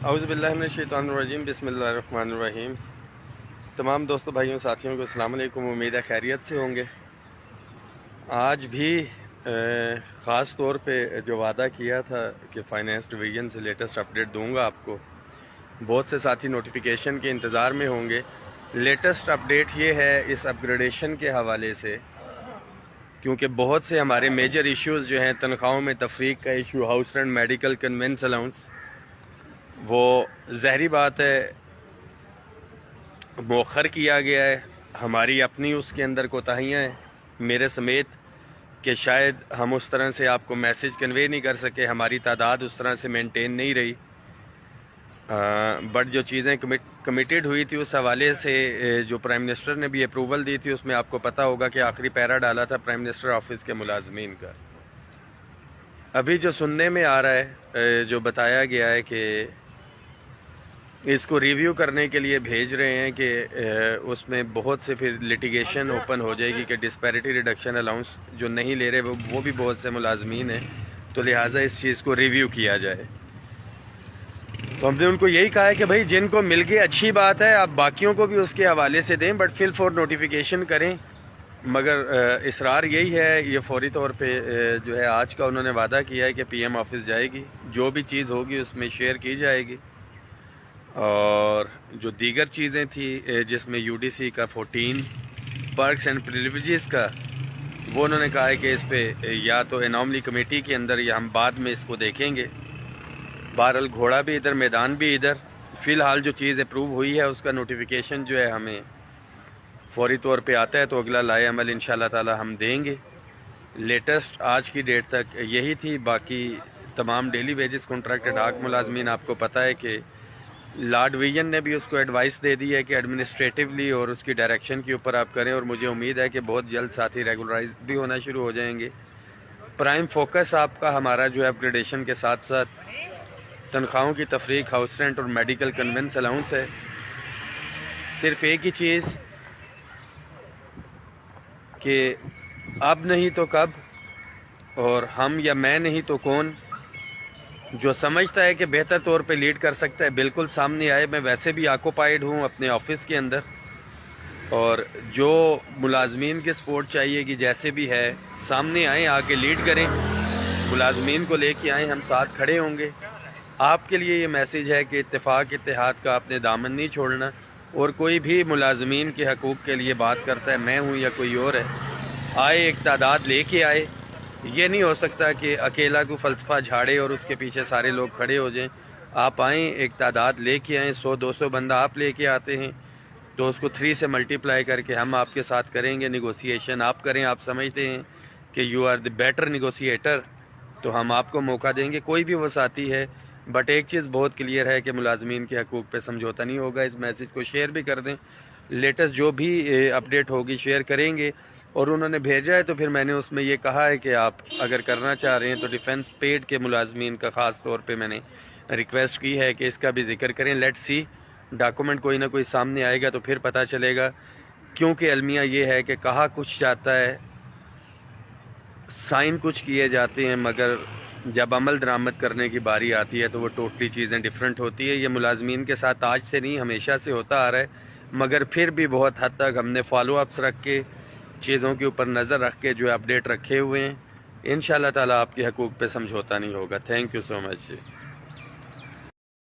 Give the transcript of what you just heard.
اعوذ باللہ من الشیطان الرجیم بسم اللہ الرحمن الرحیم۔ تمام دوستوں بھائیوں ساتھیوں کو السلام علیکم، امید ہے خیریت سے ہوں گے۔ آج بھی خاص طور پہ جو وعدہ کیا تھا کہ فائنانس ڈویژن سے لیٹسٹ اپڈیٹ دوں گا آپ کو، بہت سے ساتھی نوٹیفیکیشن کے انتظار میں ہوں گے۔ لیٹسٹ اپڈیٹ یہ ہے اس اپ گریڈیشن کے حوالے سے، کیونکہ بہت سے ہمارے میجر ایشوز جو ہیں، تنخواہوں میں تفریق کا issue, house rent, medical conveyance allowance, وہ ظاہری بات ہے مؤخر کیا گیا ہے۔ ہماری اپنی اس کے اندر کوتاہیاں ہیں میرے سمیت، کہ شاید ہم اس طرح سے آپ کو میسج کنوے نہیں کر سکے، ہماری تعداد اس طرح سے مینٹین نہیں رہی، بٹ جو چیزیں کمیٹڈ ہوئی تھی اس حوالے سے جو پرائم منسٹر نے بھی اپروول دی تھی، اس میں آپ کو پتہ ہوگا کہ آخری پیرا ڈالا تھا پرائم منسٹر آفس کے ملازمین کا۔ ابھی جو سننے میں آ رہا ہے، جو بتایا گیا ہے کہ اس کو ریویو کرنے کے لیے بھیج رہے ہیں، کہ اس میں بہت سے پھر لٹیگیشن اوپن ہو جائے گی کہ ڈسپیرٹی ریڈکشن الاؤنس جو نہیں لے رہے وہ بھی بہت سے ملازمین ہیں، تو لہٰذا اس چیز کو ریویو کیا جائے۔ تو ہم نے ان کو یہی کہا ہے کہ بھائی جن کو مل گئے اچھی بات ہے، آپ باقیوں کو بھی اس کے حوالے سے دیں، بٹ فل فور نوٹیفیکیشن کریں، مگر اصرار یہی ہے۔ یہ فوری طور پہ جو ہے آج کا انہوں نے وعدہ کیا ہے کہ پی ایم آفس جائے گی، جو بھی چیز ہوگی اس میں شیئر کی جائے گی، اور جو دیگر چیزیں تھی جس میں یو ڈی سی کا 14 پرکس اینڈ پریویلیجز کا، وہ انہوں نے کہا ہے کہ اس پہ یا تو انوملی کمیٹی کے اندر یا ہم بعد میں اس کو دیکھیں گے۔ بہرحال گھوڑا بھی ادھر، میدان بھی ادھر، فی الحال جو چیز اپروو ہوئی ہے اس کا نوٹیفیکیشن جو ہے ہمیں فوری طور پہ آتا ہے، تو اگلا لائے عمل انشاءاللہ تعالی ہم دیں گے۔ لیٹسٹ آج کی ڈیٹ تک یہی تھی۔ باقی تمام ڈیلی ویجز کنٹریکٹڈ آگ ملازمین، آپ کو پتہ ہے کہ لا ڈویژن نے بھی اس کو ایڈوائس دے دی ہے کہ ایڈمنسٹریٹولی اور اس کی ڈائریکشن کے اوپر آپ کریں، اور مجھے امید ہے کہ بہت جلد ساتھی ریگولرائز بھی ہونا شروع ہو جائیں گے۔ پرائم فوکس آپ کا ہمارا جو ہے اپ گریڈیشن کے ساتھ ساتھ تنخواہوں کی تفریق، ہاؤس رینٹ اور میڈیکل کنوینس الاؤنس ہے۔ صرف ایک ہی چیز کہ اب نہیں تو کب، اور ہم یا میں نہیں تو کون، جو سمجھتا ہے کہ بہتر طور پہ لیڈ کر سکتا ہے بالکل سامنے آئے۔ میں ویسے بھی آکوپائیڈ ہوں اپنے آفس کے اندر، اور جو ملازمین کے سپورٹ چاہیے کہ جیسے بھی ہے سامنے آئیں، آ کے لیڈ کریں، ملازمین کو لے کے آئیں، ہم ساتھ کھڑے ہوں گے۔ آپ کے لیے یہ میسیج ہے کہ اتفاق اتحاد کا آپ نے دامن نہیں چھوڑنا، اور کوئی بھی ملازمین کے حقوق کے لیے بات کرتا ہے، میں ہوں یا کوئی اور ہے، آئے، ایک تعداد لے کے آئے۔ یہ نہیں ہو سکتا کہ اکیلا کو فلسفہ جھاڑے اور اس کے پیچھے سارے لوگ کھڑے ہو جائیں۔ آپ آئیں، ایک تعداد لے کے آئیں، 100-200 بندہ آپ لے کے آتے ہیں تو اس کو 3 سے ملٹیپلائی کر کے ہم آپ کے ساتھ کریں گے نیگوسیشن۔ آپ کریں، آپ سمجھتے ہیں کہ یو آر دی بیٹر نیگوسیٹر، تو ہم آپ کو موقع دیں گے، کوئی بھی وہ ساتھی ہے۔ بٹ ایک چیز بہت کلیئر ہے کہ ملازمین کے حقوق پہ سمجھوتا نہیں ہوگا۔ اس میسیج کو شیئر بھی کر دیں، لیٹسٹ جو بھی اپڈیٹ ہوگی شیئر کریں گے۔ اور انہوں نے بھیجا ہے تو پھر میں نے اس میں یہ کہا ہے کہ آپ اگر کرنا چاہ رہے ہیں تو ڈیفنس پیڈ کے ملازمین کا خاص طور پہ میں نے ریکویسٹ کی ہے کہ اس کا بھی ذکر کریں۔ لیٹ سی، ڈاکومنٹ کوئی نہ کوئی سامنے آئے گا تو پھر پتہ چلے گا، کیونکہ المیہ یہ ہے کہ کہا کچھ جاتا ہے، سائن کچھ کیے جاتے ہیں، مگر جب عمل درآمد کرنے کی باری آتی ہے تو وہ ٹوٹلی چیزیں ڈیفرنٹ ہوتی ہے۔ یہ ملازمین کے ساتھ آج سے نہیں، ہمیشہ سے ہوتا آ رہا ہے، مگر پھر بھی بہت حد تک ہم نے فالو اپس رکھ کے، چیزوں کے اوپر نظر رکھ کے جو اپڈیٹ رکھے ہوئے ہیں۔ انشاءاللہ تعالی آپ کے حقوق پہ سمجھوتا نہیں ہوگا۔ Thank you so much.